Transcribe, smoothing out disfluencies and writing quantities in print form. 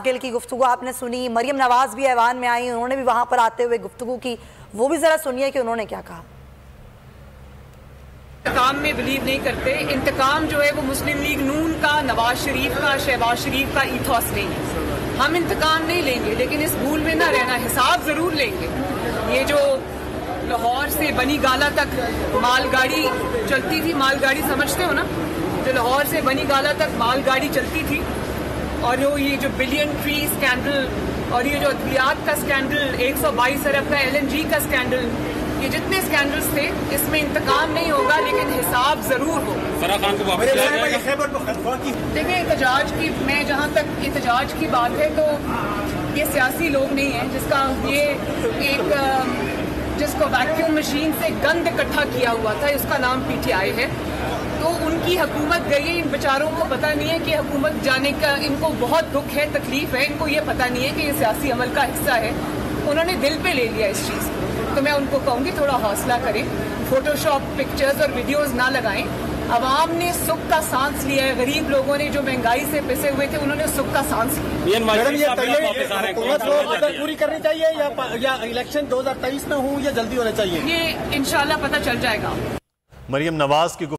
गिल की गुफ्तगू आपने सुनी, मरियम नवाज भी ऐवान में आई, उन्होंने भी वहां पर आते हुए गुफ्तगू की, वो भी जरा सुनिए कि उन्होंने क्या कहा। इंतकाम में बिलीव नहीं करते। इंतकाम जो है वो मुस्लिम लीग नून का, नवाज शरीफ का, शहबाज शरीफ का ईथॉस नहीं है। हम इंतकाम नहीं लेंगे, लेकिन इस भूल में ना रहना, हिसाब जरूर लेंगे। ये जो लाहौर से बनी गाला तक मालगाड़ी चलती थी, मालगाड़ी समझते हो ना, जो लाहौर से बनी गाला तक मालगाड़ी चलती थी, और ये जो बिलियन ट्री स्कैंडल और ये जो अद्वियात का स्कैंडल, 122 अरब का LNG का स्कैंडल, ये जितने स्कैंडल्स थे, इसमें इंतकाम नहीं होगा लेकिन हिसाब जरूर हो। फराह खान को वापस लाया जाएगा। देखिए, एहतजाज की, मैं जहाँ तक एहतजाज की बात है तो ये सियासी लोग नहीं है जिसका ये एक जिसको वैक्यूम मशीन से गंद इकट्ठा किया हुआ था, उसका नाम PTI है। तो उनकी हुकूमत गई है, इन बेचारों को पता नहीं है कि हुकूमत जाने का, इनको बहुत दुख है, तकलीफ है, इनको ये पता नहीं है कि ये सियासी अमल का हिस्सा है। उन्होंने दिल पे ले लिया इस चीज़ को, तो मैं उनको कहूँगी थोड़ा हौसला करें, फोटोशॉप पिक्चर्स और वीडियोस ना लगाएं। अवाम ने सुख का सांस लिया है, गरीब लोगों ने जो महंगाई से पिसे हुए थे उन्होंने सुख का सांस लिया। मैडम, ये हुकूमत पूरी करनी चाहिए या इलेक्शन 2023 में हो या जल्दी होना चाहिए, ये इंशाल्लाह पता चल जाएगा। मरियम नवाज की